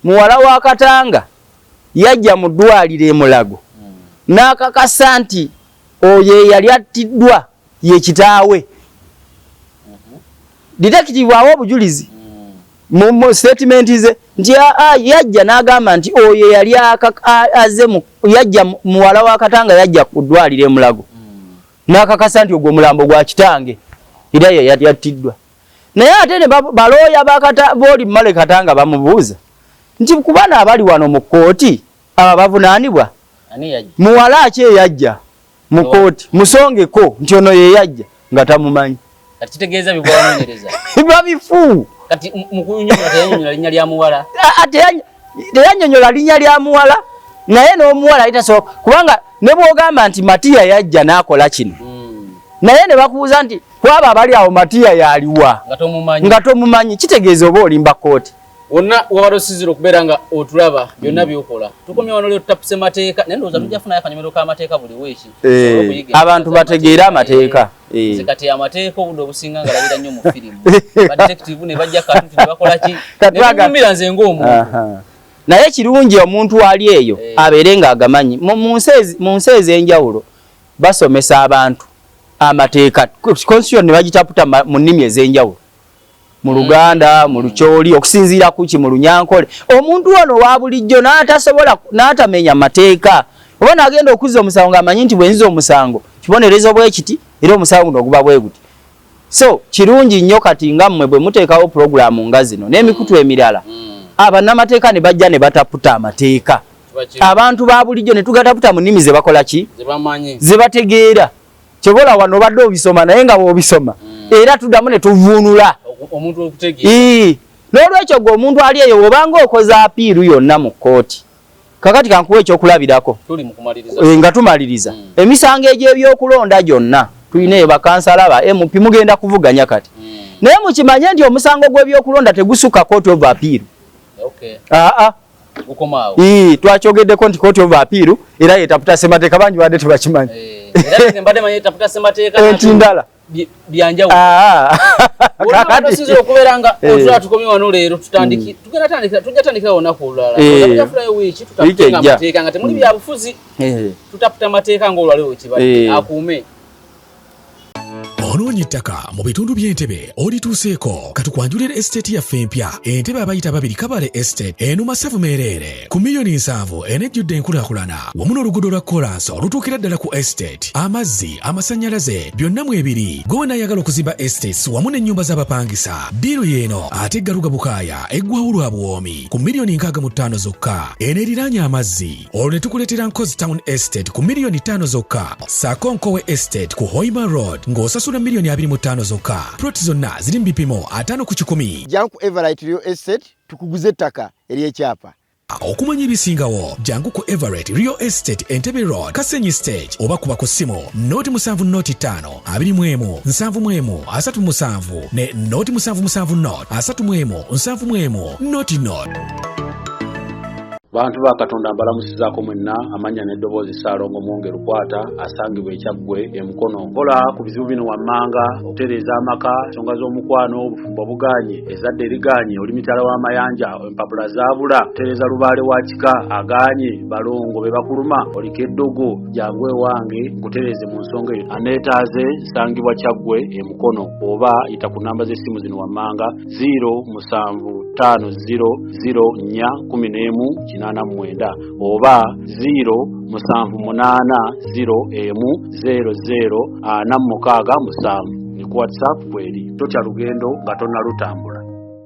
muwala wa Katanga yajja mu ddwaliro e Mulago n'akakasa nti oyo yali attiddwa ye kitaawe. Detective awo obujulizi mu statement ze nti yajja n'agamba nti oyo yali yajja muwala wa Katanga yajja ku ddwaliro e Mulago n'akakasa nti ogwo mulambo gwa kitange era ye yali attiddwa. Naye ate ne balooya b'oli Male Katanga bamubuuza nti kubana abali wano mu kooti aba bavunaanibwa muwala ki eyajja mu kooti musongeko nti ono ye yajja nga tamumanyi. Kati kitegeeza bibwanyereza biba bifu. Kati mukunyonyola teyanyonyola linnya lya muwala. Teyanyonyola linnya lya muwala naye n'omuwala itasoboka kubanga ne bw'ogamba nti Matiya yajja n'akola kino naye ne bakubuuza nti kwaba abali awo Matiya yaliwa nga tomumanyi kitegeeza oba olimba kooti. Wonna wabadde osizira okubeera nga otulaba byonna byokola. Tukomye wano leo tutapuse mateeka naye ndowooza tujafunayo akanyomero k'amateeka buli weeki. Abantu bategeera amateeka. Kati amateeka obudde obusinga nga labira nnyo mu firimu. Badetective ne bajja kantu ne bakola ki? Ne bagumbira nze ng'omuntu. Naye kirungi omuntu ali eyo abeere ng'agamanyi. Mu nsi ez'enjawulo basomesa abantu amateeka. Constitution ne bagitaputa mu nnimi ez'enjawulo. Mu Luganda, mu Lukyoli, okusinziira kuki mu Lunyankole. Omuntu ono wa bulijjo n'atasobola n'atamenya mateeka. Oba n'agenda okuzza omusango ng'amanyi nti bwe nziza omusango kibonerezo bwe kiti era omusango guno guba bwe guti. So kirungi nnyo kati nga mmwe bwe muteekawo pulogulaamu nga zino n'emikutu emirala abannamateeka ne bajja ne bataputa amateeka. Abantu ba bulijjo ne tugataputa mu nnimi ze bakola ki? Ze bategeera. Kyobola wano obadde obisoma naye nga bw'obisoma era tuddamu ne tuvuunula omuntu okutegeera. N'olwekyo gwe omuntu ali eyo obanga okoza apiiru yonna mu kkooti. Kakati kankuwa ekyokulabirako nga tumaliriza emisango egy'ebyokulonda gyonna tulina bakansala ba MP mugenda kuvuganya kati. Naye mukimanye nti omusango gw'ebyokulonda tegusuka Court of Appeal. Twakyogeddeko nti Court of Appeal era yetaputa ssemateeka bangi badde tebakimanyi. Era ne mbadde manyi yetaputa ssemateeka entindala byanjawulo. Kakati osinzira okubeera nga otula tukomye wano leero tujatandikira olunaku olulala. Tujafulayo wiiki tutaputenga amateeka nga temuli byabufuzi. Tutaputa amateeka ng'olwaleero wekibadde akuume. Onoonya ettaka mu bitundu by'Entebbe olituuseeko katukwanjulira estate yaffe empya Entebbe abayita babiri Kabale Estate enuma Ssavu Meerere ku miliyoni 7 enejjudde enkulaakulana wamu n'oluguudo lwa kolansi olutuukira ddala ku estate amazzi amasannyalaze byonna mwebiri gwe wanaayagala okuzimba estates wamu n'ennyumba z'abapangisa ddiiru y'eno ate eggaluga bukaaya eggwawo lwa buwoomi ku miliyoni 65 zokka eneriraanye amazzi olwo ne tukuleetera Nkozi Town Estate ku miliyoni 5 zokka ssaako Nkowe Estate ku Hoima Road ng'osasula miliyoni 25 zokka. Ploti zonna ziri mu bipimo 5 ku 10. Janku Everite Real Estate tukuguze ettaka ery'ekyapa Okumanya ebisingawo jangu ku Everett Real Estate Entebbe Road Kasenyi Stage oba kuba ku ssimu noti 7 noti 5 21 71 37 ne noti 77 not 31 71 noti not. Bantu ba Katonda mbalamusizaako mwenna amanya n'eddoboozi Ssaalongo Mwongere Lukwata asangibwa ekyaggwe emukono kola ku bizibu bino wammanga okutereeza amaka ensonga z'omukwano obufumbo buganye ezadde liganye oli mitala w'amayanja empapula zaabula kutereeza lubaale wa kika aganye balongo be bakuluma oliko eddogo jangu ewange nkutereeze mu nsonga eyo aneetaaze nsangibwa kyaggwe emukono oba yita ku namba z'essimu zino wammanga 0750014 oba 078010046 ne ku WhatsApp kweri totya lugendo nga tonnalutambula.